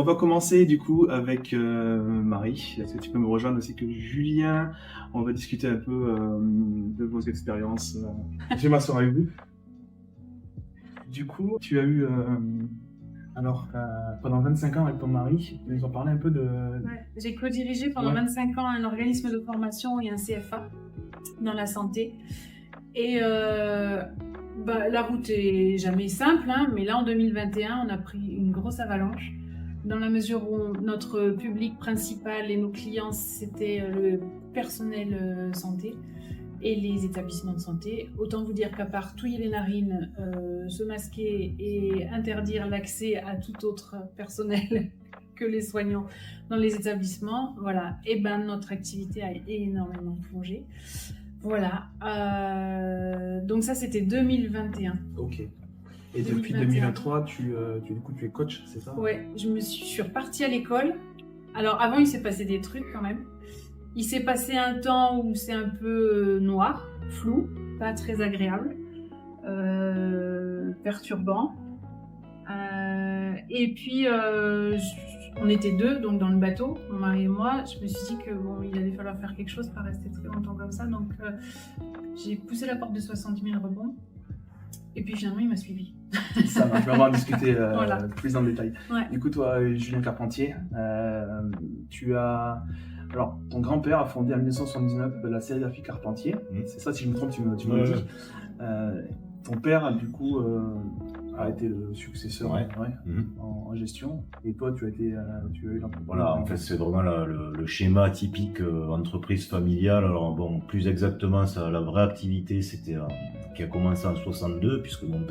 va commencer du coup avec Marie. Est-ce que tu peux me rejoindre ainsi que Julien? On va discuter un peu de vos expériences. Je vais m'asseoir avec vous. Du coup, tu as eu pendant 25 ans avec ton mari, tu nous en parlais un peu de... Ouais, j'ai co-dirigé pendant 25 ans un organisme de formation et un CFA dans la santé. Et la route est jamais simple, hein, mais là en 2021, on a pris une grosse avalanche dans la mesure où notre public principal et nos clients, c'était le personnel santé et les établissements de santé. Autant vous dire qu'à part touiller les narines, se masquer et interdire l'accès à tout autre personnel que les soignants dans les établissements, voilà, et notre activité a énormément plongé. Voilà, donc ça c'était 2021. Ok. Et depuis 2023, tu es coach, c'est ça? Ouais, je suis repartie à l'école. Alors avant, il s'est passé des trucs quand même. Il s'est passé un temps où c'est un peu noir, flou, pas très agréable, perturbant. Et puis, on était deux donc dans le bateau, mon mari et moi. Je me suis dit que il allait falloir faire quelque chose, pas rester très longtemps comme ça. Donc, j'ai poussé la porte de 60 000 rebonds. Et puis finalement, il m'a suivi. Ça va, je vais en discuter voilà. plus en détail. Ouais. Du coup, toi, Julien Carpentier, alors, ton grand-père a fondé en 1979 la sérigraphie Carpentier. C'est ça, si je me trompe, tu me le dis. Ton père, du coup, a été le successeur en gestion. Et toi, tu as eu l'entreprise. Voilà, en fait, c'est vraiment le schéma typique entreprise familiale. Alors, bon, plus exactement, la vraie activité, c'était qui a commencé en 62, puisque mon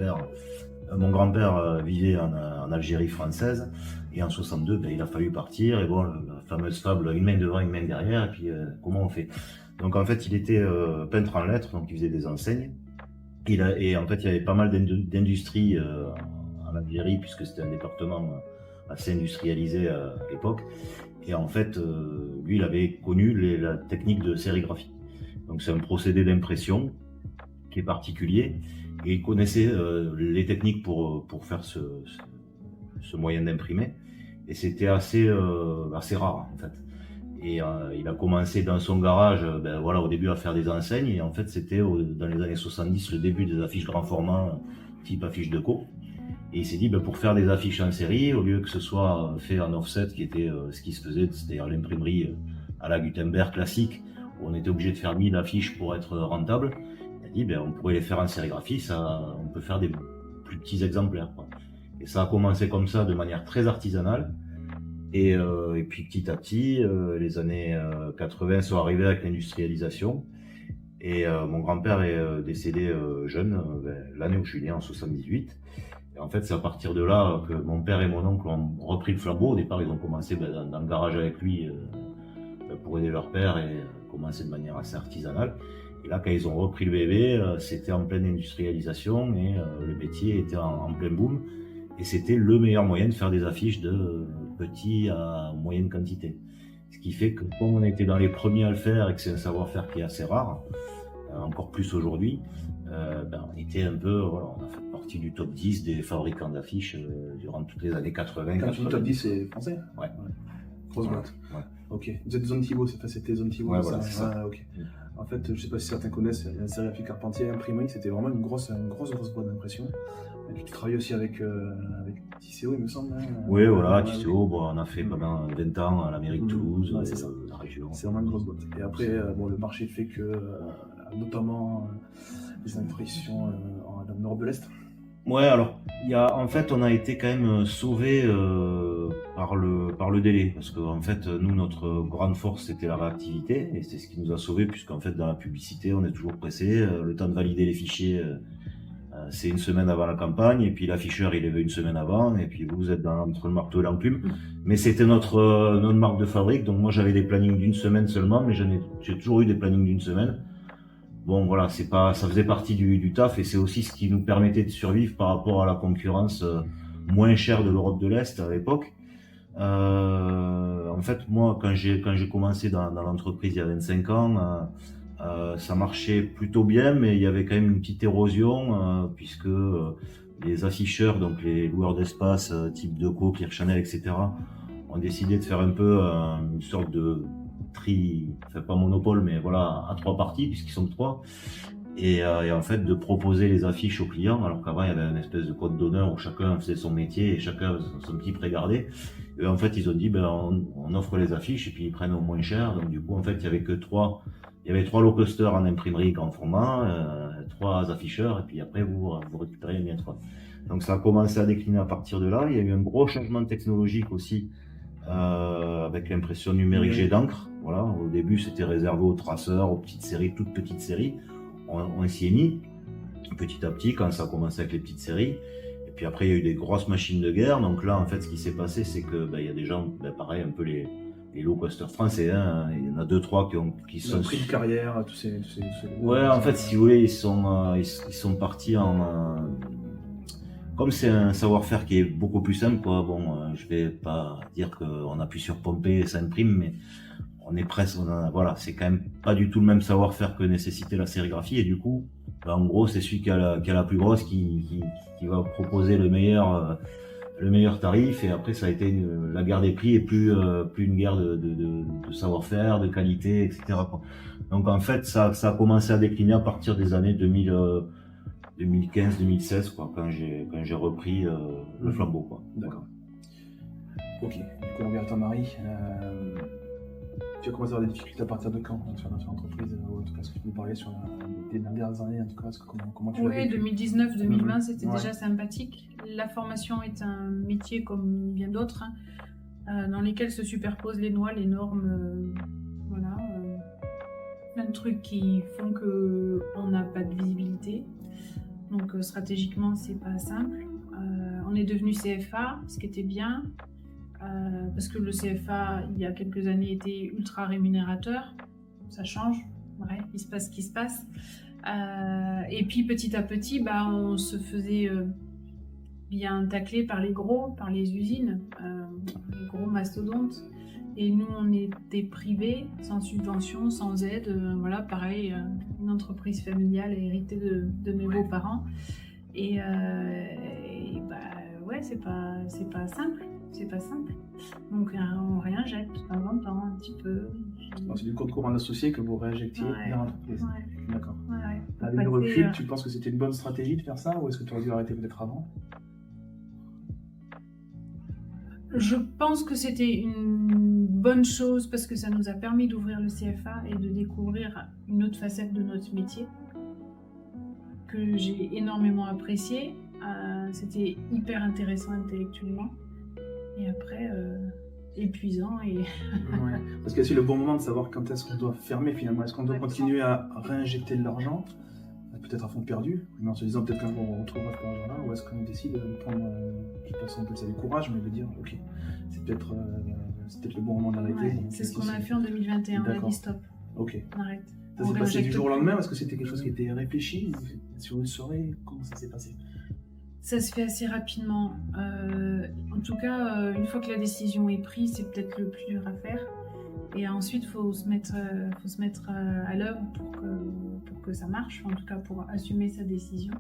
grand-père vivait en Algérie française. Et en 62, il a fallu partir. Et bon, la fameuse fable, une main devant, une main derrière. Et puis, comment on fait? Donc, en fait, il était peintre en lettres, donc il faisait des enseignes. Et en fait, il y avait pas mal d'industries en Algérie, puisque c'était un département assez industrialisé à l'époque. Et en fait, lui, il avait connu la technique de sérigraphie. Donc, c'est un procédé d'impression qui est particulier. Et il connaissait les techniques pour faire ce moyen d'imprimer. Et c'était assez rare, en fait. Et il a commencé dans son garage, au début à faire des enseignes. Et en fait, c'était dans les années 70 le début des affiches grand format, type affiche de co. Et il s'est dit, pour faire des affiches en série, au lieu que ce soit fait en offset, qui était ce qui se faisait, c'est-à-dire l'imprimerie à la Gutenberg classique, où on était obligé de faire 1000 affiches pour être rentable, il a dit, on pourrait les faire en sérigraphie, on peut faire des plus petits exemplaires, quoi. Et ça a commencé comme ça, de manière très artisanale. Et puis petit à petit, les années 80 sont arrivées avec l'industrialisation. Et mon grand-père est décédé jeune, l'année où je suis né, en 78. Et en fait, c'est à partir de là que mon père et mon oncle ont repris le flambeau. Au départ, ils ont commencé dans le garage avec lui pour aider leur père et commencer de manière assez artisanale. Et là, quand ils ont repris le bébé, c'était en pleine industrialisation et le métier était en plein boom. Et c'était le meilleur moyen de faire des affiches de petit à moyenne quantité. Ce qui fait que comme on était dans les premiers à le faire et que c'est un savoir-faire qui est assez rare, encore plus aujourd'hui, on était un peu, on a fait partie du top 10 des fabricants d'affiches durant toutes les années 80. Quand tu dis top 10, c'est français? Ouais. Grosse boîte. Ouais. Ok. Vous êtes Zone Thibault, c'était Zone Thibault. Ouais, voilà, c'est ça. Ah, ok. En fait, je ne sais pas si certains connaissent la sérigraphie Carpentier imprimerie, c'était vraiment une grosse boîte d'impression. Et puis tu travailles aussi avec Tisséo, il me semble. Oui, voilà, Tisséo, on a fait pendant 20 ans à la mairie de Toulouse, c'est ça. La région. C'est vraiment une grosse boîte. Et après, le marché fait que, notamment les impressions dans le nord de l'Est. Ouais, alors, en fait, on a été quand même sauvés par le délai, parce que en fait, nous, notre grande force, c'était la réactivité, et c'est ce qui nous a sauvés, puisqu'en fait, dans la publicité, on est toujours pressé. Le temps de valider les fichiers, c'est une semaine avant la campagne, et puis l'afficheur, il est une semaine avant, et puis vous êtes entre le marteau et l'enclume. Mais c'était notre marque de fabrique, donc moi, j'avais des plannings d'une semaine seulement, mais j'ai toujours eu des plannings d'une semaine. Bon, voilà, ça faisait partie du taf, et c'est aussi ce qui nous permettait de survivre par rapport à la concurrence moins chère de l'Europe de l'Est à l'époque. En fait, moi, quand j'ai commencé dans l'entreprise il y a 25 ans, ça marchait plutôt bien, mais il y avait quand même une petite érosion, puisque les afficheurs, donc les loueurs d'espace, type Deco, Clear Channel, etc., on a décidé de faire un peu une sorte de enfin pas monopole, mais voilà, à 3 parties, puisqu'ils sont 3. Et en fait, de proposer les affiches aux clients, alors qu'avant, il y avait une espèce de code d'honneur où chacun faisait son métier et chacun son petit pré-gardé. Et en fait, ils ont dit, on offre les affiches et puis ils prennent au moins cher. Donc, du coup, en fait, il y avait 3 low coasters en imprimerie grand format, 3 afficheurs, et puis après, vous récupérez les miens 3. Donc, ça a commencé à décliner à partir de là. Il y a eu un gros changement technologique aussi, avec l'impression numérique jet d'encre. Voilà. Au début, c'était réservé aux traceurs, aux petites séries, toutes petites séries. On s'y est mis petit à petit quand ça a commencé avec les petites séries. Et puis après, il y a eu des grosses machines de guerre. Donc là, en fait, ce qui s'est passé, c'est que il y a des gens, pareil, un peu les low coasters français. Hein. Il y en a 2-3 qui sont pris de carrière, tous ces ouais, en fait, si vous voulez, ils sont partis en comme c'est un savoir-faire qui est beaucoup plus simple, quoi. Bon, je vais pas dire qu'on appuie sur pomper et ça imprime, mais on est presque, voilà, c'est quand même pas du tout le même savoir-faire que nécessitait la sérigraphie, et du coup, en gros, c'est celui qui a la plus grosse qui va proposer le meilleur tarif, et après, ça a été la guerre des prix et plus une guerre de savoir-faire, de qualité, etc., quoi. Donc, en fait, ça a commencé à décliner à partir des années 2015-2016, quoi, quand j'ai repris le flambeau, quoi. D'accord. Ok, du coup, on revient à ton mari. Tu as commencé à avoir des difficultés à partir de quand sur l'entreprise, ou en tout cas, ce que tu nous parlais sur les dernières années, en tout cas, comment tu l'as vécu? Oui, 2019-2020, c'était déjà sympathique. La formation est un métier comme bien d'autres, dans lesquels se superposent les lois, les normes, voilà, plein de trucs qui font qu'on n'a pas de visibilité. Donc stratégiquement, c'est pas simple. On est devenu CFA, ce qui était bien. Parce que le CFA, il y a quelques années, était ultra rémunérateur. Ça change, ouais, il se passe ce qui se passe. Et puis petit à petit, on se faisait bien tacler par les gros, par les usines, les gros mastodontes. Et nous, on était privés, sans subvention, sans aide. Voilà, pareil, une entreprise familiale héritée de mes beaux-parents. Ouais, c'est pas simple. C'est pas simple. Donc on réinjecte de temps en temps un petit peu. C'est du compte courant associé que vous réinjectiez dans l'entreprise. Ouais. D'accord. Ouais. Avec le recul, tu penses que c'était une bonne stratégie de faire ça, ou est-ce que tu aurais dû arrêter peut-être avant? Je pense que c'était une bonne chose parce que ça nous a permis d'ouvrir le CFA et de découvrir une autre facette de notre métier que j'ai énormément apprécié. C'était hyper intéressant intellectuellement. Et après, épuisant. Ouais, parce que c'est le bon moment de savoir quand est-ce qu'on doit fermer finalement. Est-ce qu'on doit continuer à réinjecter de l'argent, peut-être à fond perdu, mais en se disant peut-être qu'un jour on retrouvera cet argent-là, ou est-ce qu'on décide de prendre, je sais pas si on peut ça du courage, mais de dire ok, c'est peut-être le bon moment d'arrêter. Ouais, c'est ce qu'on a fait en 2021, on a dit stop. Ok. On arrête. Ça s'est passé du jour au lendemain, est-ce que c'était quelque chose qui était réfléchi sur une soirée? Comment ça s'est passé? Ça se fait assez rapidement. En tout cas, une fois que la décision est prise, c'est peut-être le plus dur à faire. Et ensuite, il faut se mettre à l'œuvre pour que ça marche, en tout cas pour assumer sa décision.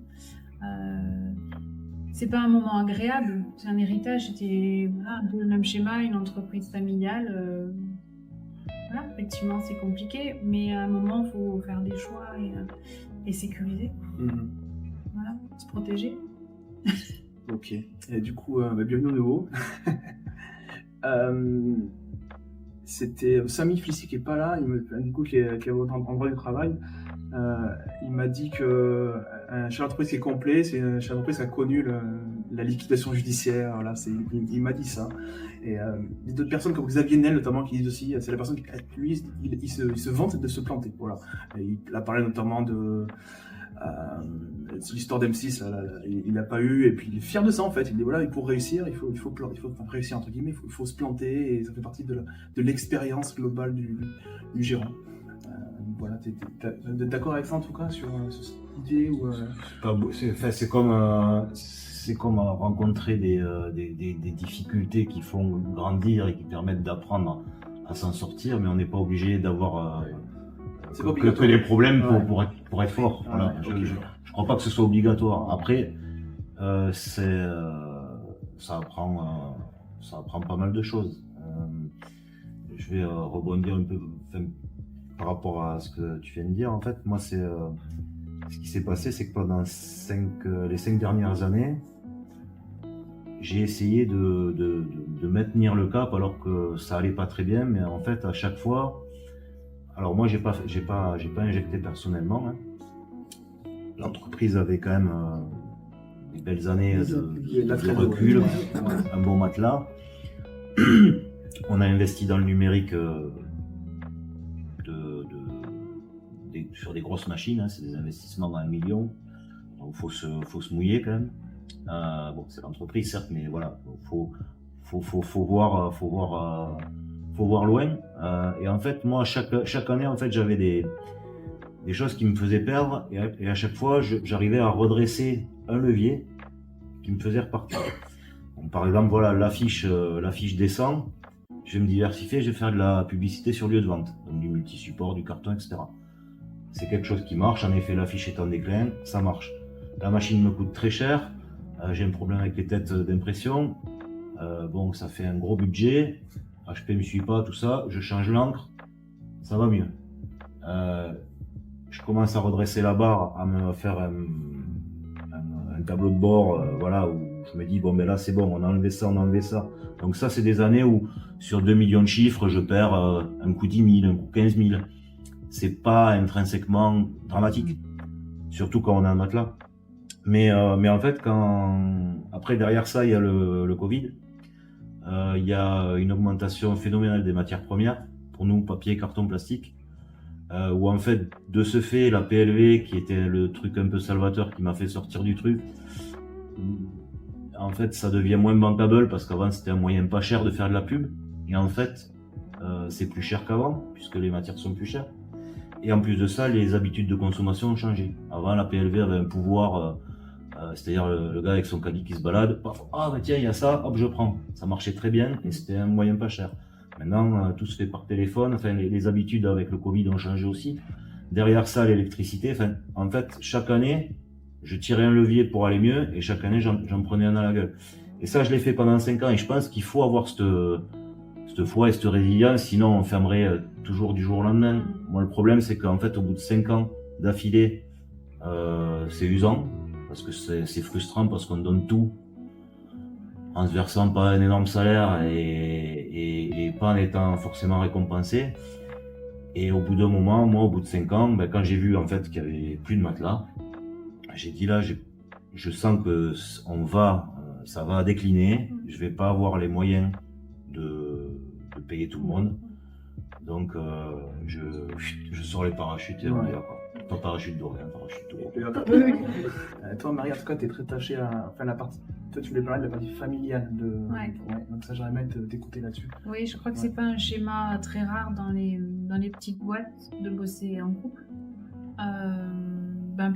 C'est pas un moment agréable, c'est un héritage, c'était un peu le même schéma, une entreprise familiale. Voilà, effectivement, c'est compliqué, mais à un moment, il faut faire des choix et sécuriser. Voilà, se protéger. Ok, et du coup, bienvenue au nouveau. C'était Samy Flissi qui n'est pas là, qui est en droit du travail. Il m'a dit que un chef d'entreprise qui est complet, c'est un chef d'entreprise qui a connu la liquidation judiciaire. Voilà, il m'a dit ça. Et il y a d'autres personnes comme Xavier Nel notamment qui disent aussi, c'est la personne qui, lui, il se vante de se planter. Voilà. Et il a parlé notamment de l'histoire d'M6, il n'a pas eu, et puis il est fier de ça en fait. Il dit voilà, pour réussir, il faut réussir entre guillemets, il faut se planter, et ça fait partie de l'expérience globale du gérant. Voilà, t'es d'accord avec ça en tout cas sur cette idée ou c'est comme rencontrer des difficultés qui font grandir et qui permettent d'apprendre à s'en sortir, mais on n'est pas obligé d'avoir que des problèmes pour être fort. Voilà. Je crois pas que ce soit obligatoire. Après, ça apprend pas mal de choses. rebondir un peu par rapport à ce que tu viens de dire. En fait, moi, ce qui s'est passé, c'est que pendant les 5 dernières années, j'ai essayé de maintenir le cap alors que ça allait pas très bien, mais en fait, à chaque fois, alors moi, j'ai pas injecté personnellement, hein. L'entreprise avait quand même des belles années de recul, un bon matelas. On a investi dans le numérique sur des grosses machines, hein, c'est des investissements dans 1 million, donc faut se mouiller quand même. Bon, c'est l'entreprise certes, mais voilà, faut voir loin. Et en fait, moi, chaque année, en fait, j'avais des choses qui me faisaient perdre, et à chaque fois, j'arrivais à redresser un levier qui me faisait repartir. Donc, par exemple, voilà, l'affiche descend, je vais me diversifier, je vais faire de la publicité sur lieu de vente, donc du multi-support, du carton, etc. C'est quelque chose qui marche, en effet, l'affiche est en déclin, ça marche. La machine me coûte très cher, j'ai un problème avec les têtes d'impression, bon, ça fait un gros budget, HP me suit pas, tout ça, je change l'encre, ça va mieux. Je commence à redresser la barre, à me faire un tableau de bord, voilà, où je me dis, bon, ben là, c'est bon, on a enlevé ça, on a enlevé ça. Donc ça, c'est des années où, sur 2 millions de chiffres, je perds un coup 10 000, un coup 15 000. C'est pas intrinsèquement dramatique, surtout quand on a un matelas. Mais en fait, après, derrière ça, il y a le Covid. Il y a une augmentation phénoménale des matières premières, pour nous, papier, carton, plastique. Où en fait, de ce fait, la PLV, qui était le truc un peu salvateur qui m'a fait sortir du truc, en fait, ça devient moins bankable parce qu'avant, c'était un moyen pas cher de faire de la pub. Et en fait, c'est plus cher qu'avant, puisque les matières sont plus chères. Et en plus de ça, les habitudes de consommation ont changé. Avant, la PLV avait un pouvoir, c'est-à-dire le gars avec son caddie qui se balade, ah bah tiens, il y a ça, hop, je prends. Ça marchait très bien et c'était un moyen pas cher. Maintenant, tout se fait par téléphone, enfin, les habitudes avec le Covid ont changé aussi. Derrière ça, l'électricité, enfin, en fait, chaque année, je tirais un levier pour aller mieux et chaque année, j'en prenais un à la gueule. Et ça, je l'ai fait pendant 5 ans et je pense qu'il faut avoir cette foi et cette résilience, sinon on fermerait toujours du jour au lendemain. Moi, le problème, c'est qu'en fait, au bout de 5 ans d'affilée, c'est usant, parce que c'est frustrant, parce qu'on donne tout en se versant pas un énorme salaire et pas en étant forcément récompensé. Et au bout d'un moment, moi, au bout de 5 ans, ben, quand j'ai vu en fait qu'il y avait plus de matelas, j'ai dit là, je sens que ça va décliner, je vais pas avoir les moyens de payer tout le monde. Donc je sors les parachutes et on y va, quoi. Pas parachute doré, hein, parachute doré. Toi, Marie, en tout cas, tu es très attachée à la partie. Toi, tu voulais parler de la partie familiale. Ouais, donc ça, j'aimerais bien t'écouter là-dessus. Oui, je crois que c'est pas un schéma très rare dans les petites boîtes de bosser en couple.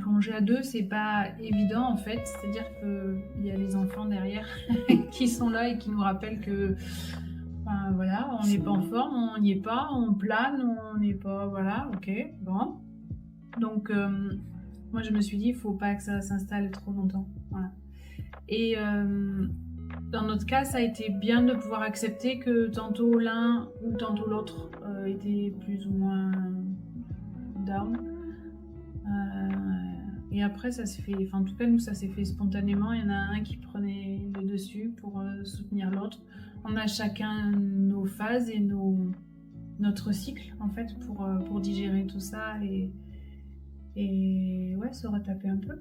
Plonger à 2, c'est pas évident en fait. C'est-à-dire qu'il y a les enfants derrière qui sont là et qui nous rappellent que voilà, on n'est pas en forme, on n'y est pas, on plane, on n'est pas, voilà, ok, bon. Donc, moi je me suis dit, il faut pas que ça s'installe trop longtemps, voilà. Et dans notre cas, ça a été bien de pouvoir accepter que tantôt l'un ou tantôt l'autre était plus ou moins down. Et après, ça s'est fait, en tout cas, nous, ça s'est fait spontanément. Il y en a un qui prenait le dessus pour soutenir l'autre. On a chacun nos phases et notre cycle, en fait, pour digérer tout ça et ouais, se retaper un peu.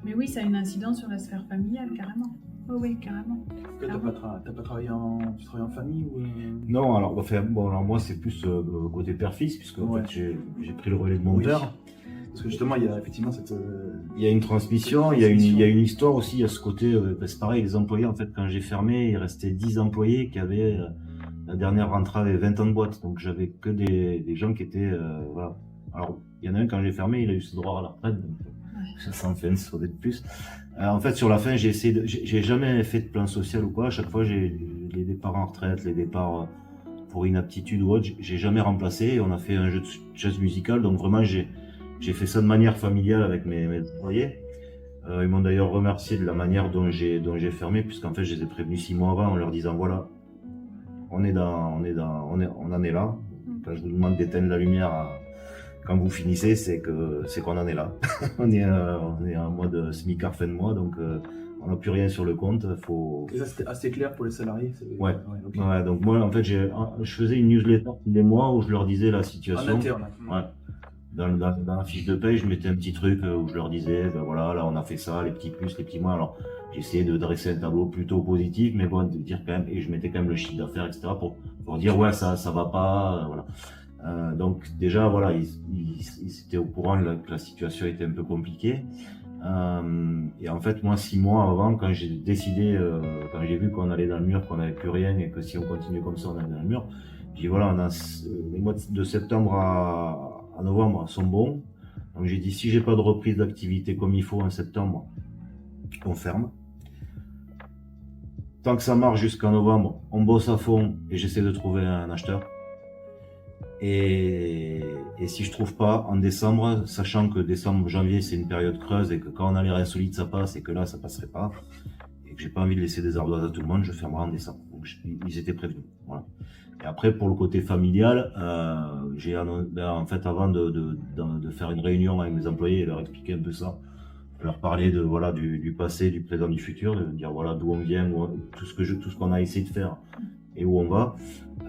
Mais oui, ça a une incidence sur la sphère familiale, carrément. Oh oui, carrément. T'as pas travaillé tu travailles en famille ou... Non, alors, alors moi, c'est plus côté père-fils, puisque en fait, j'ai pris le relais de mon père. Parce que justement, il y a effectivement cette... Il y a une transmission, il y a une histoire aussi, il y a ce côté, c'est pareil, les employés, en fait, quand j'ai fermé, il restait 10 employés qui avaient, la dernière rentrée avait 20 ans de boîte, donc j'avais que des gens qui étaient, voilà. Alors, il y en a un, quand j'ai fermé, il a eu ce droit à la retraite, donc ça en fait un sauvé de plus. En fait, sur la fin, j'ai jamais fait de plan social ou quoi, à chaque fois, j'ai les départs en retraite, les départs pour inaptitude ou autre, j'ai jamais remplacé, on a fait un jeu de chaise musicale, donc vraiment, j'ai fait ça de manière familiale avec mes employés. Ils m'ont d'ailleurs remercié de la manière dont j'ai fermé, puisqu'en fait je les ai prévenus 6 mois avant en leur disant voilà, on en est là. Quand je vous demande d'éteindre la lumière quand vous finissez, c'est qu'on en est là. on est en mode smicard fin de mois, donc on n'a plus rien sur le compte. Et ça, c'était assez clair pour les salariés. Ouais. Okay. Ouais. Donc moi, en fait, je faisais une newsletter tous les mois où je leur disais la situation. En interne. Ouais. Dans la fiche de paye, je mettais un petit truc où je leur disais, ben voilà, là on a fait ça, les petits plus, les petits moins. Alors j'essayais de dresser un tableau plutôt positif, mais bon, de dire quand même, et je mettais quand même le chiffre d'affaires, etc. pour dire ouais, ça va pas, voilà. Donc déjà voilà, ils étaient au courant que la situation était un peu compliquée. Et en fait, moi, 6 mois avant, quand j'ai décidé, quand j'ai vu qu'on allait dans le mur, qu'on n'avait plus rien et que si on continuait comme ça, on allait dans le mur, j'ai dit voilà, les mois de septembre à novembre sont bons. Donc j'ai dit si j'ai pas de reprise d'activité comme il faut en septembre, on ferme. Tant que ça marche jusqu'en novembre, on bosse à fond et j'essaie de trouver un acheteur. Et si je trouve pas en décembre, sachant que décembre, janvier c'est une période creuse et que quand on a les reins solides ça passe et que là ça passerait pas et que j'ai pas envie de laisser des ardoises à tout le monde, je fermerai en décembre. Donc ils étaient prévenus. Voilà. Et après pour le côté familial, en fait avant de faire une réunion avec mes employés et leur expliquer un peu ça, leur parler de voilà du passé, du présent, du futur, de dire voilà d'où on vient, tout ce qu'on a essayé de faire et où on va.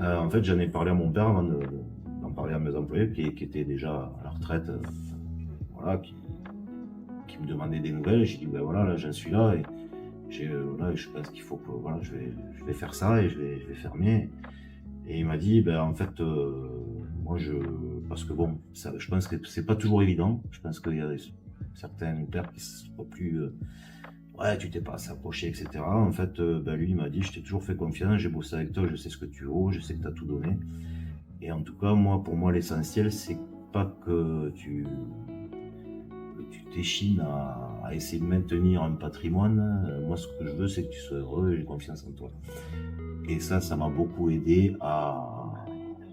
En fait j'en ai parlé à mon père avant d'en parler à mes employés qui étaient déjà à la retraite, voilà, qui me demandaient des nouvelles. Et j'ai dit ben voilà, là j'en suis là et je pense qu'il faut que voilà, je vais faire ça et je vais fermer. Et il m'a dit ben en fait moi parce que bon ça, je pense que c'est pas toujours évident. Je pense qu'il y a certains pères qui sont pas plus ouais, tu t'es pas assez approché, etc. En fait, lui, il m'a dit, je t'ai toujours fait confiance, j'ai bossé avec toi, je sais ce que tu vaux, je sais que tu as tout donné. Et en tout cas, pour moi, l'essentiel, c'est pas que tu t'échines à essayer de maintenir un patrimoine. Moi, ce que je veux, c'est que tu sois heureux et j'ai confiance en toi. Et ça m'a beaucoup aidé à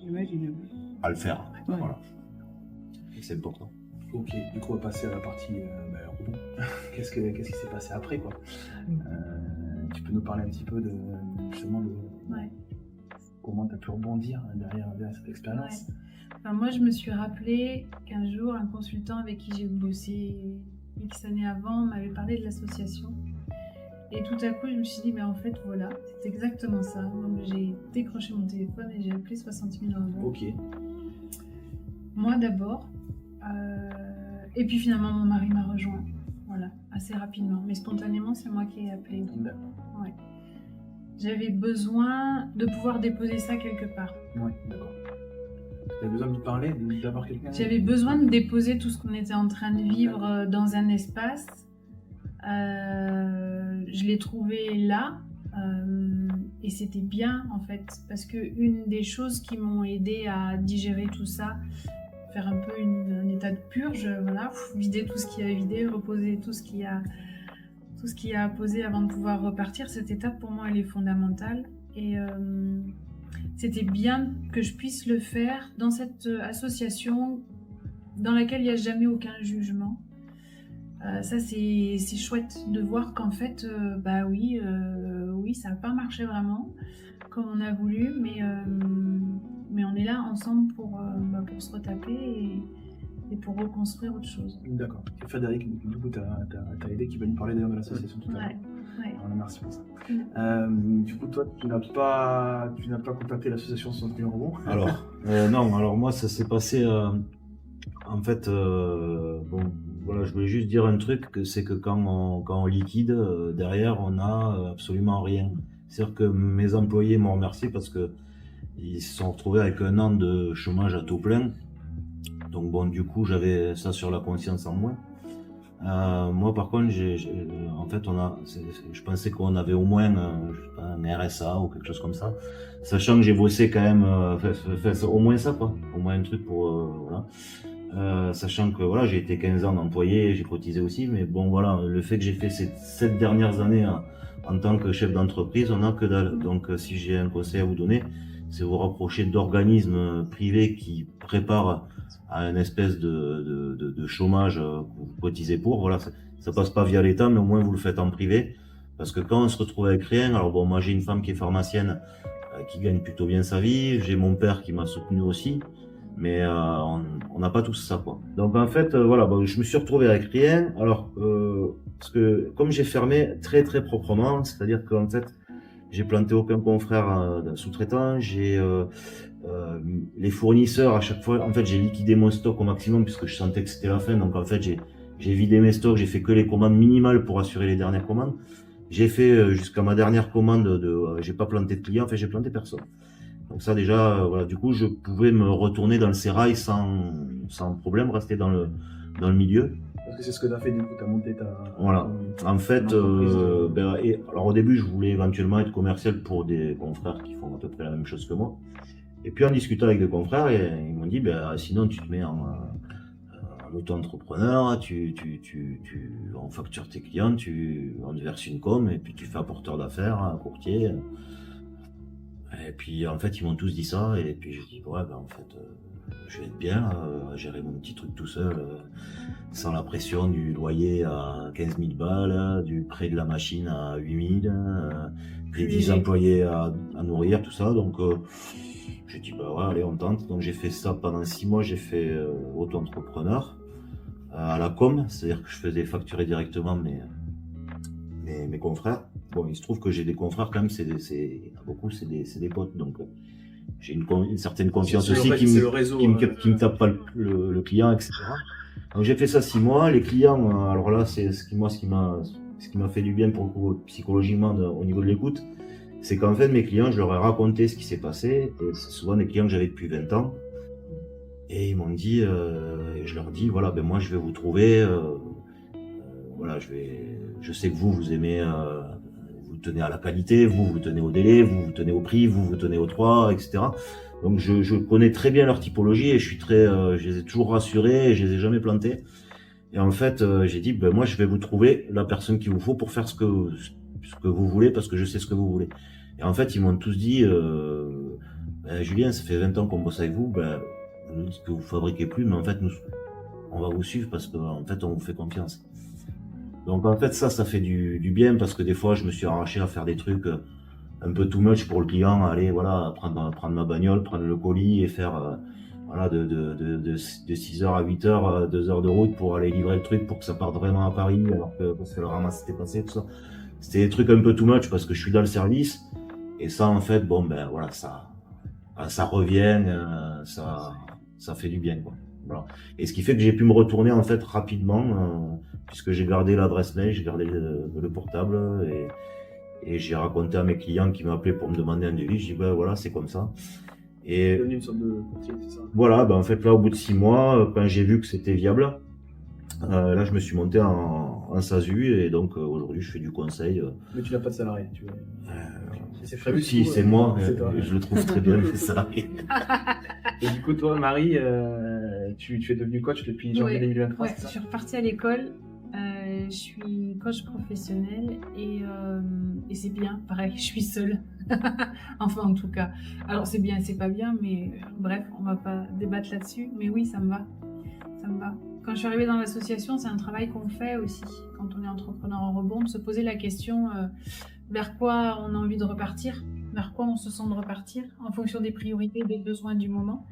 le faire. Ouais. Voilà. Et c'est important. Ok, du coup on va passer à la partie rebond. Qu'est-ce qui s'est passé après quoi. Tu peux nous parler un petit peu justement de comment tu as pu rebondir derrière cette expérience. Enfin, moi je me suis rappelé qu'un jour un consultant avec qui j'ai bossé X années avant m'avait parlé de l'association. Et tout à coup je me suis dit mais en fait voilà, c'est exactement ça. Donc j'ai décroché mon téléphone et j'ai appelé 60 000 euros. Ok. Moi d'abord. Et puis finalement, mon mari m'a rejoint, voilà, assez rapidement. Mais spontanément, c'est moi qui ai appelé. Ouais. J'avais besoin de pouvoir déposer ça quelque part. Oui, d'accord. Tu avais besoin de parler, d'avoir quelqu'un. J'avais besoin de déposer tout ce qu'on était en train de vivre dans un espace. Je l'ai trouvé là. Et c'était bien, en fait, parce qu'une des choses qui m'ont aidé à digérer tout ça, faire un peu un état de purge, voilà, vider tout ce qu'il y a à vider, reposer tout ce qu'il y a à poser avant de pouvoir repartir. Cette étape pour moi elle est fondamentale et c'était bien que je puisse le faire dans cette association dans laquelle il n'y a jamais aucun jugement. Ça c'est chouette de voir qu'en fait oui ça n'a pas marché vraiment comme on a voulu, mais on est là ensemble pour se retaper et pour reconstruire autre chose. D'accord. Et Frédéric, du coup, tu as aidé, qui va nous parler d'ailleurs de l'association tout à l'heure. Ouais. Alors, merci pour ça. Du coup, toi, tu n'as pas contacté l'association 60 000 euros. Alors, non, alors moi, ça s'est passé, en fait, voilà, je voulais juste dire un truc, c'est que quand on liquide, derrière, on n'a absolument rien. C'est-à-dire que mes employés m'ont remercié parce que ils se sont retrouvés avec 1 an de chômage à taux plein. Donc bon, du coup, j'avais ça sur la conscience en moins. Moi, par contre, en fait, je pensais qu'on avait au moins un RSA ou quelque chose comme ça. Sachant que j'ai bossé quand même, au moins ça, quoi. Au moins un truc pour, voilà. Sachant que voilà, j'ai été 15 ans d'employé, j'ai cotisé aussi, mais bon, voilà, le fait que j'ai fait ces 7 dernières années en tant que chef d'entreprise, on n'a que dalle. Donc, si j'ai un conseil à vous donner, c'est vous rapprocher d'organismes privés qui préparent à une espèce de chômage que vous cotisez pour. Voilà, ça passe pas via l'État, mais au moins vous le faites en privé. Parce que quand on se retrouve avec rien, alors bon, moi j'ai une femme qui est pharmacienne, qui gagne plutôt bien sa vie. J'ai mon père qui m'a soutenu aussi. Mais on n'a pas tous ça, quoi. Donc en fait, voilà, je me suis retrouvé avec rien. Alors, parce que comme j'ai fermé très très proprement, c'est-à-dire qu'en fait, j'ai planté aucun confrère sous-traitant. J'ai les fournisseurs à chaque fois. En fait, j'ai liquidé mon stock au maximum puisque je sentais que c'était la fin. Donc en fait, j'ai vidé mes stocks. J'ai fait que les commandes minimales pour assurer les dernières commandes. J'ai fait jusqu'à ma dernière commande j'ai pas planté de clients. En fait, j'ai planté personne. Donc ça déjà, voilà, du coup, je pouvais me retourner dans le sérail sans problème, rester dans le milieu. Parce que c'est ce que tu as fait, du coup, tu as monté ta... Voilà. En fait, alors au début, je voulais éventuellement être commercial pour des confrères qui font à peu près la même chose que moi. Et puis en discutant avec des confrères, ils m'ont dit, sinon tu te mets en auto-entrepreneur, on facture tes clients, on te verse une com, et puis tu fais apporteur d'affaires, un courtier. Et puis en fait ils m'ont tous dit ça, et puis j'ai dit en fait je vais être bien à gérer mon petit truc tout seul, sans la pression du loyer à 15 000 balles, du prêt de la machine à 8 000, les 10 employés à nourrir, tout ça. Donc j'ai dit allez on tente. Donc j'ai fait ça pendant 6 mois, j'ai fait auto-entrepreneur à la com, c'est-à-dire que je faisais facturer directement mes confrères. Bon, il se trouve que j'ai des confrères quand même, beaucoup c'est des potes, donc j'ai une certaine confiance aussi qui me tape pas le client, etc. Donc j'ai fait ça 6 mois. Les clients, alors là c'est ce qui m'a fait du bien pour le coup psychologiquement au niveau de l'écoute, c'est qu'en fait mes clients, je leur ai raconté ce qui s'est passé, et c'est souvent des clients que j'avais depuis 20 ans, et ils m'ont dit, et je leur dis moi je vais vous trouver, je sais que vous aimez, vous tenez à la qualité, vous tenez au délai, vous tenez au prix, vous tenez au 3, etc. Donc je connais très bien leur typologie, et je les ai toujours rassurés, et je les ai jamais plantés. Et en fait, j'ai dit, moi je vais vous trouver la personne qu'il vous faut pour faire ce que vous voulez, parce que je sais ce que vous voulez. Et en fait, ils m'ont tous dit, Julien, ça fait 20 ans qu'on bosse avec vous, vous nous dites que vous fabriquez plus, mais en fait, on va vous suivre parce qu'en fait, on vous fait confiance. Donc en fait, ça fait du bien, parce que des fois, je me suis arraché à faire des trucs un peu too much pour le client, aller prendre ma bagnole, prendre le colis et faire de 6h à 8h, 2 heures de route pour aller livrer le truc pour que ça parte vraiment à Paris, parce que le ramasse était passé, tout ça. C'était des trucs un peu too much parce que je suis dans le service, et ça en fait, ça revient, ça fait du bien, quoi. Voilà. Et ce qui fait que j'ai pu me retourner en fait rapidement, puisque j'ai gardé l'adresse mail, j'ai gardé le portable, et j'ai raconté à mes clients qui m'appelaient pour me demander un devis. Je dis c'est comme ça. Et devenu une sorte de courtier, c'est ça. Voilà, en fait là au bout de 6 mois, quand j'ai vu que c'était viable, là je me suis monté en SASU, et donc aujourd'hui je fais du conseil. Mais tu n'as pas de salarié, c'est prévu. Si, c'est moi, je le trouve très bien, les salariés. Et du coup, toi, Marie, tu es devenue coach depuis janvier 2023, c'est ça? Je suis repartie à l'école. Je suis coach professionnel, et c'est bien. Pareil, je suis seule. Enfin, en tout cas. Alors, c'est bien, c'est pas bien, mais bref, on va pas débattre là-dessus. Mais oui, ça me va. Ça me va. Quand je suis arrivée dans l'association, c'est un travail qu'on fait aussi. Quand on est entrepreneur en rebond, de se poser la question vers quoi on a envie de repartir, vers quoi on se sent de repartir, en fonction des priorités, des besoins du moment.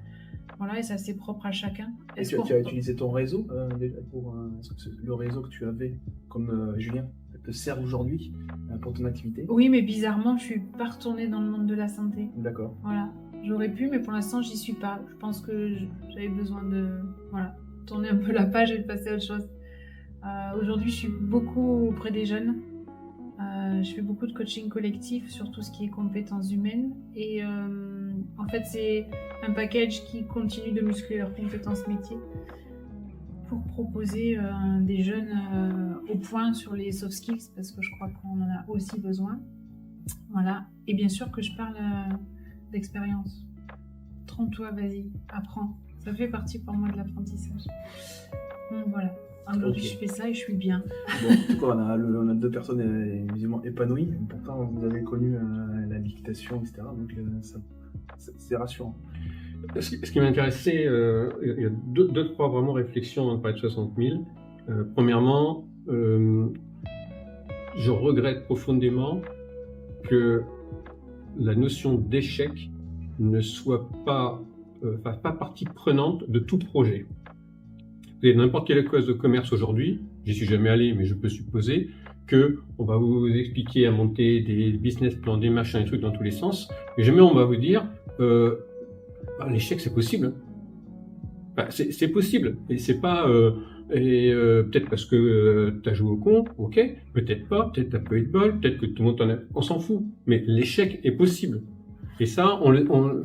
Voilà, et ça c'est propre à chacun. Et tu as utilisé ton réseau le réseau que tu avais comme Julien te sert aujourd'hui pour ton activité? Oui, mais bizarrement, je suis pas retournée dans le monde de la santé. D'accord. Voilà, j'aurais pu, mais pour l'instant, j'y suis pas. Je pense que j'avais besoin de tourner un peu la page et de passer à autre chose. Aujourd'hui, je suis beaucoup auprès des jeunes. Je fais beaucoup de coaching collectif sur tout ce qui est compétences humaines, et en fait c'est un package qui continue de muscler leurs compétences métiers pour proposer des jeunes au point sur les soft skills, parce que je crois qu'on en a aussi besoin. Voilà, et bien sûr que je parle d'expérience. Trompe-toi, vas-y, apprends. Ça fait partie pour moi de l'apprentissage. Donc voilà. Aujourd'hui, je fais ça et je suis bien. Bon, en tout cas, on a 2 personnes musulmanes épanouies. Pourtant, vous avez connu la dictation, etc. Donc, c'est rassurant. Ce qui m'intéressait, il y a 2-3 vraiment réflexions avant de parler de 60 000. Premièrement, je regrette profondément que la notion d'échec ne soit pas partie prenante de tout projet. Vous avez n'importe quelle école de commerce aujourd'hui, j'y suis jamais allé, mais je peux supposer que on va vous expliquer à monter des business plans, des machins, des trucs dans tous les sens, mais jamais on va vous dire l'échec c'est possible. C'est possible, et c'est pas peut-être parce que tu as joué au con, ok, peut-être pas, peut-être t'as pas eu de bol, peut-être que tout le monde on s'en fout, mais l'échec est possible. Et ça,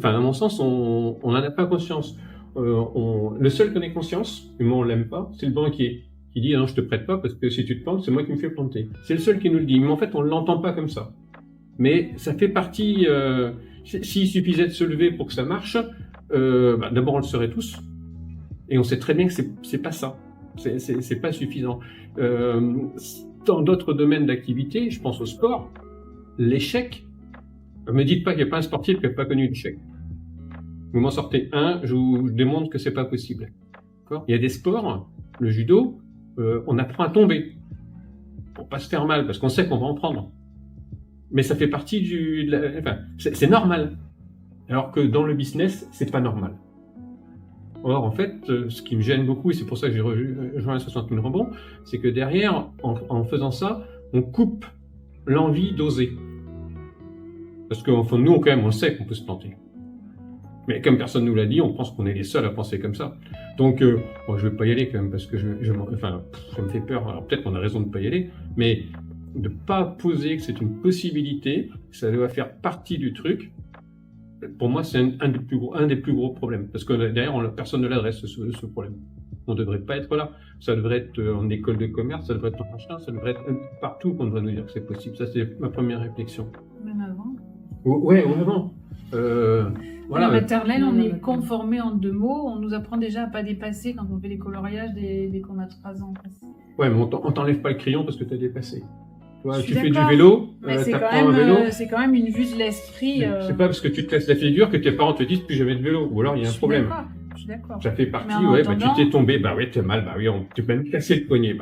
à mon sens, on n'en a pas conscience. Le seul qui en ait conscience, et moi on l'aime pas, c'est le banquier qui dit non, je te prête pas parce que si tu te plantes, c'est moi qui me fais planter. C'est le seul qui nous le dit, mais en fait on l'entend pas comme ça. Mais ça fait partie. S'il suffisait de se lever pour que ça marche, d'abord on le saurait tous, et on sait très bien que c'est pas ça. C'est pas suffisant. Dans d'autres domaines d'activité, je pense au sport, l'échec. Ne me dites pas qu'il n'y a pas un sportif qui n'a pas connu l'échec. Vous m'en sortez un, je vous démontre que c'est pas possible. Il y a des sports, le judo, on apprend à tomber pour pas se faire mal, parce qu'on sait qu'on va en prendre. Mais ça fait partie c'est normal. Alors que dans le business, c'est pas normal. Or, en fait, ce qui me gêne beaucoup, et c'est pour ça que j'ai rejoint les 60 000 rebonds, c'est que derrière, en faisant ça, on coupe l'envie d'oser. Parce qu'au fond de nous, quand même, on sait qu'on peut se planter. Mais comme personne nous l'a dit, on pense qu'on est les seuls à penser comme ça. Donc, je vais pas y aller quand même, parce que ça me fait peur. Alors peut-être qu'on a raison de pas y aller, mais de pas poser que c'est une possibilité, ça doit faire partie du truc. Pour moi, c'est un des plus gros problèmes. Parce que derrière, personne ne l'adresse, ce problème. On ne devrait pas être là. Ça devrait être en école de commerce, ça devrait être en machin, ça devrait être partout qu'on devrait nous dire que c'est possible. Ça, c'est ma première réflexion. Même avant. Ouais, avant. Voilà, la maternelle, on est conformé en 2 mots. On nous apprend déjà à pas dépasser quand on fait les coloriages dès qu'on a 3 ans. Ouais, mais on t'enlève pas le crayon parce que tu as dépassé. Tu fais du vélo, t'apprends un vélo. C'est quand même une vue de l'esprit. C'est pas parce que tu te casses la figure que tes parents te disent plus jamais de vélo. Ou alors il y a un problème. Je suis d'accord. Ça fait partie, tu t'es tombé, t'es mal, tu peux même casser le poignet,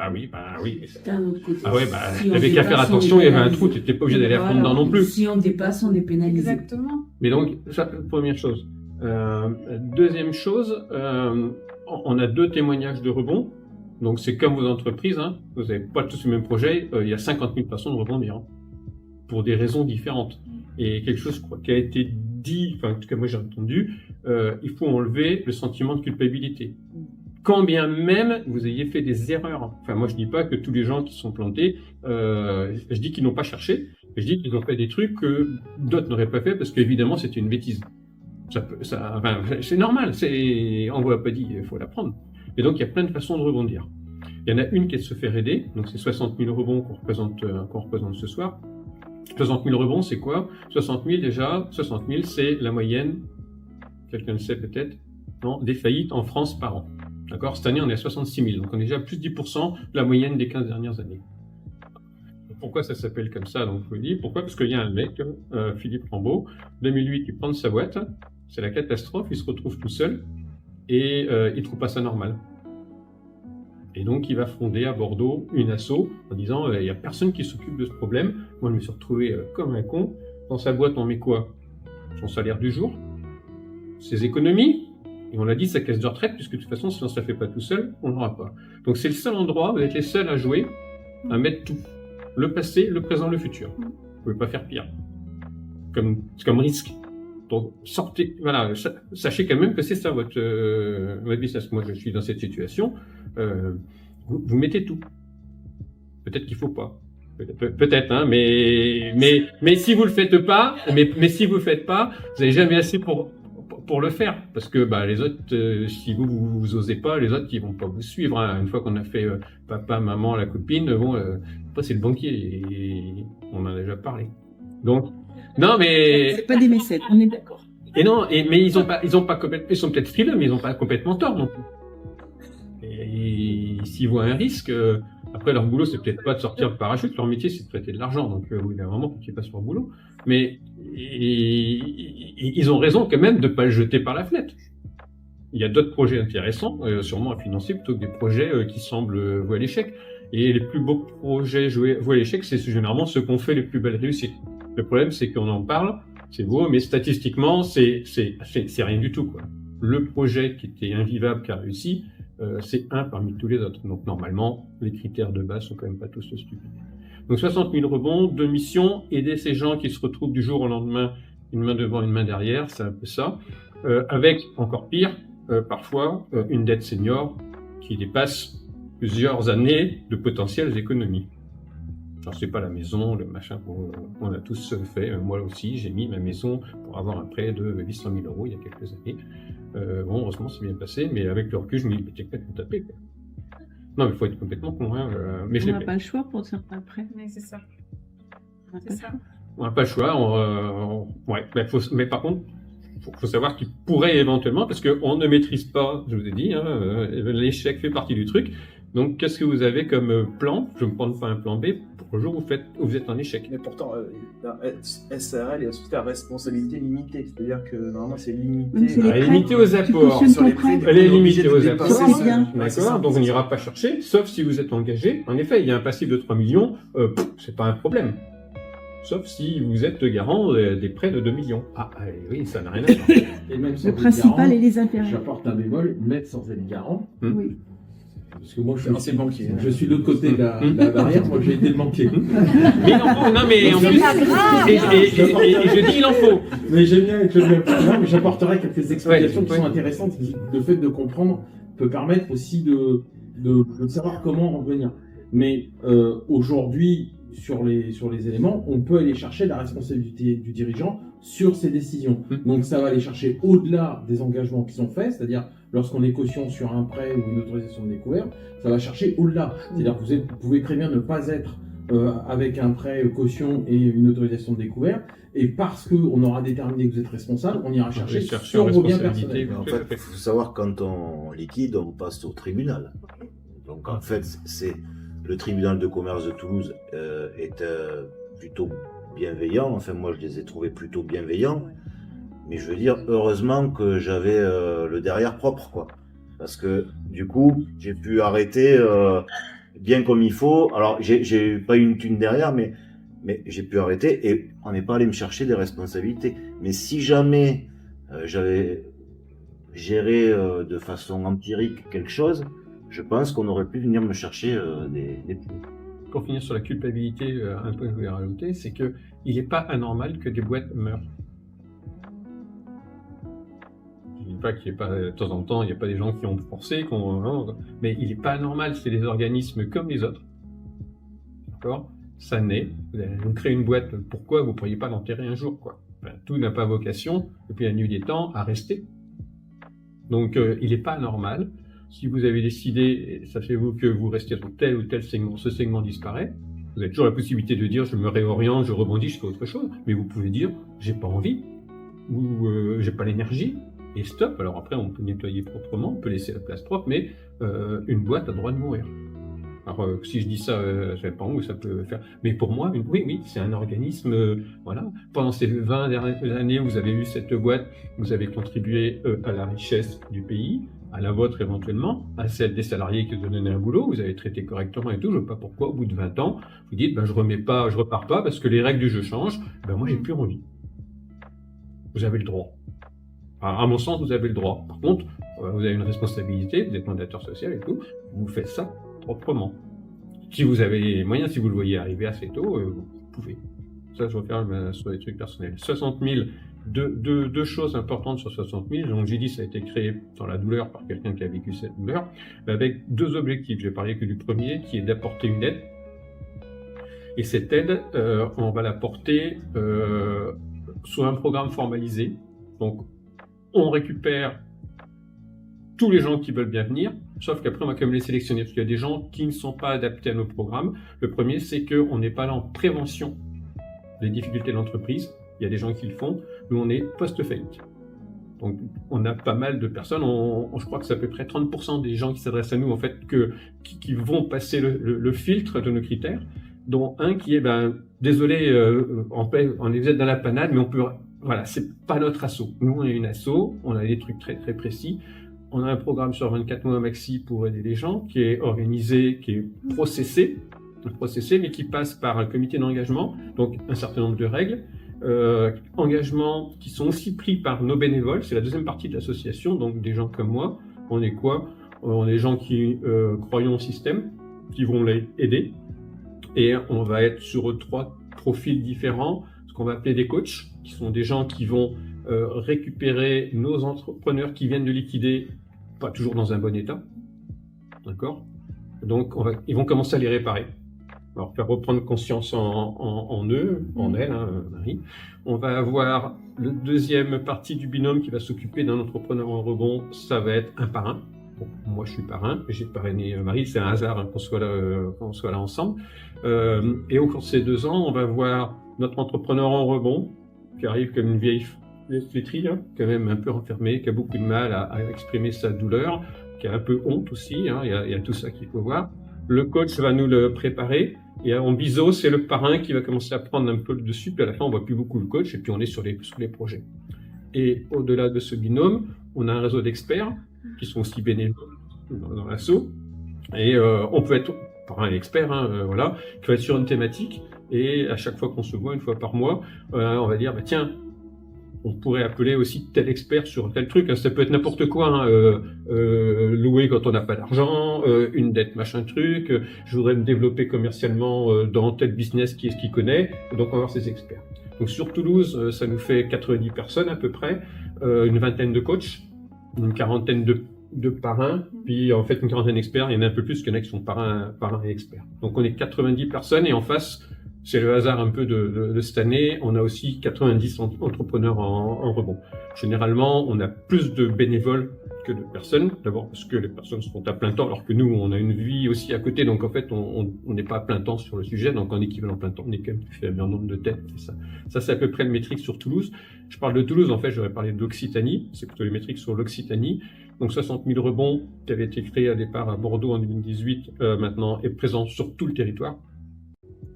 t'avais qu'à faire attention, il y avait un trou, t'étais pas obligé d'aller à fond dedans non plus. Si on dépasse, on est pénalisé. Exactement. Mais donc, ça, première chose. Deuxième chose, on a 2 témoignages de rebond. Donc c'est comme vos entreprises, vous n'avez pas tous le même projet, il y a 50 000 façons de rebondir, pour des raisons différentes. Et quelque chose qui a été dit, en tout cas moi j'ai entendu, il faut enlever le sentiment de culpabilité. Quand bien même vous ayez fait des erreurs. Moi je dis pas que tous les gens qui sont plantés, je dis qu'ils n'ont pas cherché, je dis qu'ils ont fait des trucs que d'autres n'auraient pas fait parce qu'évidemment c'était une bêtise. C'est normal, on ne vous l'a pas dit, il faut l'apprendre. Et donc, il y a plein de façons de rebondir. Il y en a une qui est de se faire aider. Donc, c'est 60 000 rebonds qu'on représente ce soir. 60 000 rebonds, c'est quoi? 60 000 déjà. 60 000, c'est la moyenne, quelqu'un le sait peut-être, des faillites en France par an. D'accord? Cette année, on est à 66 000. Donc, on est déjà à plus de 10% de la moyenne des 15 dernières années. Pourquoi ça s'appelle comme ça? Donc, je vous le dis. Pourquoi? Parce qu'il y a un mec, Philippe Rambaud, 2008, il prend sa boîte. C'est la catastrophe. Il se retrouve tout seul. Et il trouve pas ça normal. Et donc il va fonder à Bordeaux une asso en disant il y a personne qui s'occupe de ce problème. Moi je me suis retrouvé comme un con. Dans sa boîte on met quoi? Son salaire du jour, ses économies, et on l'a dit sa caisse de retraite, puisque de toute façon si on ne se la fait pas tout seul, on n'aura pas. Donc c'est le seul endroit où vous êtes les seuls à jouer, à mettre tout. Le passé, le présent, le futur. Vous pouvez pas faire pire. Comme risque. Donc, sortez, sachez quand même que c'est ça votre business. Moi, je suis dans cette situation. Vous mettez tout. Peut-être qu'il faut pas. Peut-être, mais si vous le faites pas, si vous le faites pas, vous n'avez jamais assez pour le faire. Parce que, les autres, si vous osez pas, les autres, ils vont pas vous suivre, Une fois qu'on a fait papa, maman, la copine, après, c'est le banquier. Et on en a déjà parlé. Donc, non, mais. C'est pas des mécènes, on est d'accord. Mais ils sont peut-être frileux, mais ils ont pas complètement tort non plus. Et s'ils voient un risque, après leur boulot, c'est peut-être pas de sortir le parachute, leur métier, c'est de prêter de l'argent. Donc, il y a un moment qu'ils passent leur boulot. Mais, ils ont raison quand même de pas le jeter par la fenêtre. Il y a d'autres projets intéressants, sûrement à financer, plutôt que des projets qui semblent vouer à l'échec. Et les plus beaux projets voués à l'échec, c'est généralement ceux qu'on fait les plus belles réussites. Le problème, c'est qu'on en parle c'est beau, mais statistiquement, c'est rien du tout, quoi. Le projet qui était invivable, qui a réussi, c'est un parmi tous les autres. Donc, normalement, les critères de base sont quand même pas tous stupides. Donc, 60 000 rebonds, 2 missions, aider ces gens qui se retrouvent du jour au lendemain, une main devant, une main derrière, c'est un peu ça. Avec, encore pire, parfois, une dette senior qui dépasse plusieurs années de potentielles économies. Alors, c'est pas la maison, le machin, on a tous fait. Moi aussi, j'ai mis ma maison pour avoir un prêt de 800 000 € il y a quelques années. Bon, heureusement, c'est bien passé, mais avec le recul, je me dis, t'es complètement tapé, quoi. Non, mais il faut être complètement con, hein. Mais On n'a pas le choix pour certains prêts. Mais c'est ça. On n'a pas C'est le ça. choix. On n'a pas le choix. Ouais, mais par contre, faut savoir qu'il pourrait éventuellement, parce qu'on ne maîtrise pas, je vous ai dit, hein, l'échec fait partie du truc. Donc, qu'est-ce que vous avez comme plan? Je ne me prends pas un plan B pour le jour où vous êtes en échec. Mais pourtant, la SARL est associée à responsabilité limitée, c'est-à-dire que normalement c'est limité. Donc, c'est les Elle est prêts. limitée aux Tu apports. cautionnes Sur les ton prêts, prêt. Elle est on obligé limitée de aux dépasser apports. ça. bien. Ouais, c'est D'accord, ça, donc on c'est n'ira pas chercher, sauf si vous êtes engagé. En effet, il y a un passif de 3 millions, c'est pas un problème. Sauf si vous êtes garant des prêts de 2 millions. Ah, oui, ça n'a rien à voir. Et même sans Le être principal garant, et les intérêts. j'apporte un bémol, même sans être garant, Oui. parce que moi C'est ancien banquier. je suis de l'autre côté de la barrière, moi j'ai été le banquier. Mais il en faut, non, mais en plus, et je dis il en faut. Mais j'aime bien être le mais j'apporterai quelques explications Ouais, qui ouais. sont intéressantes. Le fait de comprendre peut permettre aussi de savoir comment en revenir. Mais aujourd'hui, sur les éléments, on peut aller chercher la responsabilité du dirigeant sur ses décisions. Donc ça va aller chercher au-delà des engagements qui sont faits, c'est-à-dire lorsqu'on est caution sur un prêt ou une autorisation de découvert, ça va chercher au-delà. C'est-à-dire que vous pouvez très bien ne pas être avec un prêt caution et une autorisation de découvert, et parce qu'on aura déterminé que vous êtes responsable, on ira chercher sur vos biens personnels. En fait, il faut savoir quand on liquide, on passe au tribunal. Donc en fait, c'est le tribunal de commerce de Toulouse est plutôt bienveillant. Enfin, moi, je les ai trouvés plutôt bienveillants. Mais je veux dire, heureusement que j'avais le derrière propre, quoi. Parce que du coup, j'ai pu arrêter bien comme il faut. Alors, j'ai pas eu une thune derrière, mais j'ai pu arrêter et on n'est pas allé me chercher des responsabilités. Mais si jamais j'avais géré de façon empirique quelque chose, je pense qu'on aurait pu venir me chercher des points. Pour finir sur la culpabilité, un point que je voulais rajouter, c'est que il n'est pas anormal que des boîtes meurent. Je dis pas qu'il n'y a pas, de temps en temps, il n'y a pas des gens qui ont forcé, mais il n'est pas anormal, c'est des organismes comme les autres. D'accord? Ça naît, vous créez une boîte, pourquoi vous ne pourriez pas l'enterrer un jour, quoi? Enfin, tout n'a pas vocation, depuis la nuit des temps, à rester. Donc, il n'est pas anormal. Si vous avez décidé, sachez-vous que vous restez dans tel ou tel segment, ce segment disparaît, vous avez toujours la possibilité de dire je me réoriente, je rebondis, je fais autre chose, mais vous pouvez dire j'ai pas envie, ou j'ai pas l'énergie, et stop. Alors après on peut nettoyer proprement, on peut laisser la place propre, mais une boîte a le droit de mourir. Alors si je dis ça, je sais pas où ça peut faire, mais pour moi, oui, c'est un organisme, voilà. Pendant ces 20 dernières années, vous avez eu cette boîte, vous avez contribué à la richesse du pays, à la vôtre éventuellement, à celle des salariés qui vous ont donné un boulot, vous avez traité correctement et tout, je ne sais pas pourquoi, au bout de 20 ans, vous dites, je repars pas parce que les règles du jeu changent, moi j'ai plus envie. Vous avez le droit. À mon sens, vous avez le droit. Par contre, vous avez une responsabilité, vous êtes mandateur social et tout, vous faites ça proprement. Si vous avez les moyens, si vous le voyez arriver assez tôt, vous pouvez. Ça, je referme sur les trucs personnels. 60 000, deux choses importantes sur 60 000. Donc, j'ai dit, ça a été créé dans la douleur par quelqu'un qui a vécu cette douleur, avec deux objectifs. Je vais parler que du premier, qui est d'apporter une aide. Et cette aide, on va l'apporter sur un programme formalisé. Donc, on récupère tous les gens qui veulent bien venir, sauf qu'après, on va quand même les sélectionner, parce qu'il y a des gens qui ne sont pas adaptés à nos programmes. Le premier, c'est qu'on n'est pas là en prévention des difficultés de l'entreprise. Il y a des gens qui le font. Nous, on est post-faillite. Donc, on a pas mal de personnes. Je crois que c'est à peu près 30% des gens qui s'adressent à nous, en fait, qui vont passer le filtre de nos critères, dont un qui est, désolé, vous êtes dans la panade, mais on peut, voilà, c'est pas notre asso. Nous, on est une asso, on a des trucs très, très précis. On a un programme sur 24 mois maxi pour aider les gens, qui est organisé, qui est processé, mais qui passe par un comité d'engagement, donc un certain nombre de règles. engagements qui sont aussi pris par nos bénévoles. C'est la deuxième partie de l'association, donc des gens comme moi. On est quoi? On est des gens qui croyons au système, qui vont les aider. Et on va être sur 3 profils différents, ce qu'on va appeler des coachs, qui sont des gens qui vont récupérer nos entrepreneurs qui viennent de liquider, pas toujours dans un bon état. D'accord? Donc ils vont commencer à les réparer. Alors, faire reprendre conscience en eux, en elles, hein, Marie. On va avoir le deuxième partie du binôme qui va s'occuper d'un entrepreneur en rebond, ça va être un parrain. Bon, moi, je suis parrain, j'ai parrainé Marie, c'est un hasard hein, qu'on soit là ensemble. Et au cours de ces 2 ans, on va voir notre entrepreneur en rebond, qui arrive comme une vieille flétrie, hein, quand même un peu renfermée, qui a beaucoup de mal à exprimer sa douleur, qui a un peu honte aussi, hein, il y a tout ça qu'il faut voir. Le coach va nous le préparer, et en biseau, c'est le parrain qui va commencer à prendre un peu le dessus, puis à la fin, on voit plus beaucoup le coach, et puis on est sur les projets. Et au-delà de ce binôme, on a un réseau d'experts qui sont aussi bénévoles dans l'asso, et on peut être parrain et expert, hein, voilà, qui va être sur une thématique, et à chaque fois qu'on se voit, une fois par mois, on va dire, bah, tiens, on pourrait appeler aussi tel expert sur tel truc, hein, ça peut être n'importe quoi, hein, louer quand on n'a pas d'argent, une dette machin truc, je voudrais me développer commercialement dans tel business qui est ce qu'il connaît, donc on va voir ces experts. Donc sur Toulouse, ça nous fait 90 personnes à peu près, une vingtaine de coachs, une quarantaine de parrains, puis en fait une quarantaine d'experts, il y en a un peu plus qu'il y en a qui sont parrains et experts. Donc on est 90 personnes et en face, c'est le hasard un peu de cette année, on a aussi 90 entrepreneurs en rebond. Généralement, on a plus de bénévoles que de personnes, d'abord parce que les personnes sont à plein temps, alors que nous, on a une vie aussi à côté, donc en fait, on n'est pas à plein temps sur le sujet, donc en équivalent plein temps, on est quand même fait un meilleur nombre de têtes, c'est ça. Ça, c'est à peu près le métrique sur Toulouse. Je parle de Toulouse, en fait, j'aurais parlé d'Occitanie, c'est plutôt les métriques sur l'Occitanie. Donc 60 000 rebonds qui avaient été créés à départ à Bordeaux en 2018, maintenant est présent sur tout le territoire.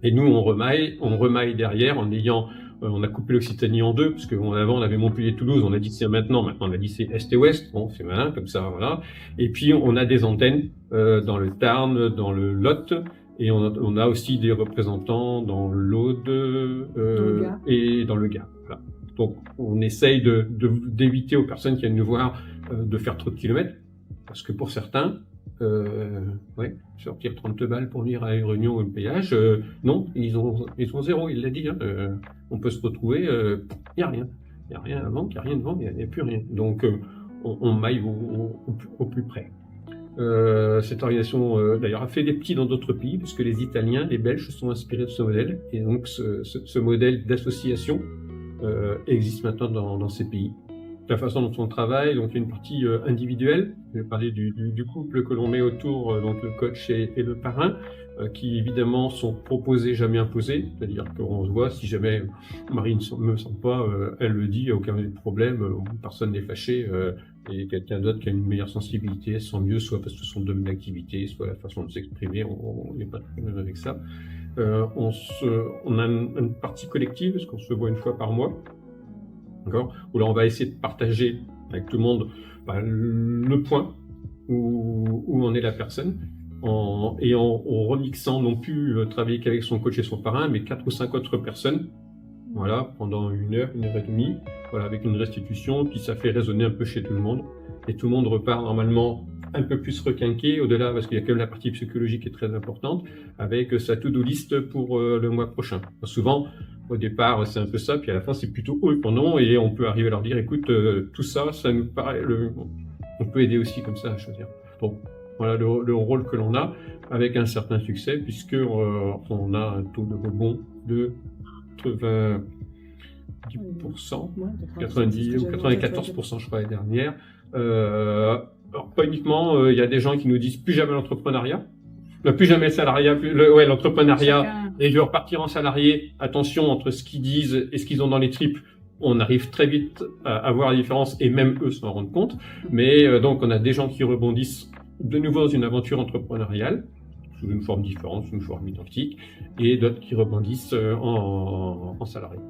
Et nous, on remaille derrière en ayant, on a coupé l'Occitanie en 2, parce qu'avant on avait Montpellier-Toulouse, on a dit c'est maintenant on a dit c'est Est et Ouest, bon c'est malin comme ça, voilà. Et puis on a des antennes dans le Tarn, dans le Lot, et on a aussi des représentants dans l'Aude et dans le Gard. Voilà. Donc on essaye d'éviter aux personnes qui viennent nous voir de faire trop de kilomètres, parce que pour certains, sortir 30 balles pour venir à une réunion ou un péage, non, ils ont 0, il l'a dit, hein, on peut se retrouver, il n'y a rien. Il n'y a rien à vendre, il n'y a rien de vendre, il n'y a plus rien. Donc on maille au plus près. Cette organisation d'ailleurs a fait des petits dans d'autres pays, puisque les Italiens, les Belges se sont inspirés de ce modèle, et donc ce modèle d'association existe maintenant dans ces pays. La façon dont on travaille, donc il y a une partie individuelle. Je vais parler du couple que l'on met autour, donc le coach et le parrain, qui évidemment sont proposés, jamais imposés. C'est-à-dire qu'on se voit, si jamais Marie ne me sent pas, elle le dit, il n'y a aucun problème, personne n'est fâché, et quelqu'un d'autre qui a une meilleure sensibilité, elle se sent mieux, soit parce que son domaine d'activité, soit la façon de s'exprimer, on n'est pas de problème avec ça. On a une partie collective, parce qu'on se voit une fois par mois. Où là on va essayer de partager avec tout le monde le point où en est la personne, en remixant non plus travailler qu'avec son coach et son parrain, mais 4 ou 5 autres personnes, voilà, pendant 1 heure, 1 heure et demie, voilà, avec une restitution, puis ça fait résonner un peu chez tout le monde, et tout le monde repart normalement un peu plus requinqué, au-delà, parce qu'il y a quand même la partie psychologique qui est très importante, avec sa to-do list pour le mois prochain. Souvent, au départ, c'est un peu ça, puis à la fin, c'est plutôt oui pour non, et on peut arriver à leur dire, écoute, tout ça, ça nous paraît, on peut aider aussi comme ça à choisir. Bon, voilà le rôle que l'on a, avec un certain succès, puisque on a un taux de rebond de 90%, 90 ou 94%, je crois, l'année dernière. Alors, pas uniquement, il y a des gens qui nous disent plus jamais l'entrepreneuriat, plus jamais le salariat, l'entrepreneuriat, et je veux repartir en salarié. Attention, entre ce qu'ils disent et ce qu'ils ont dans les tripes, on arrive très vite à voir la différence, et même eux s'en rendent compte. Mais donc, on a des gens qui rebondissent de nouveau dans une aventure entrepreneuriale, sous une forme différente, sous une forme identique, et d'autres qui rebondissent en salarié.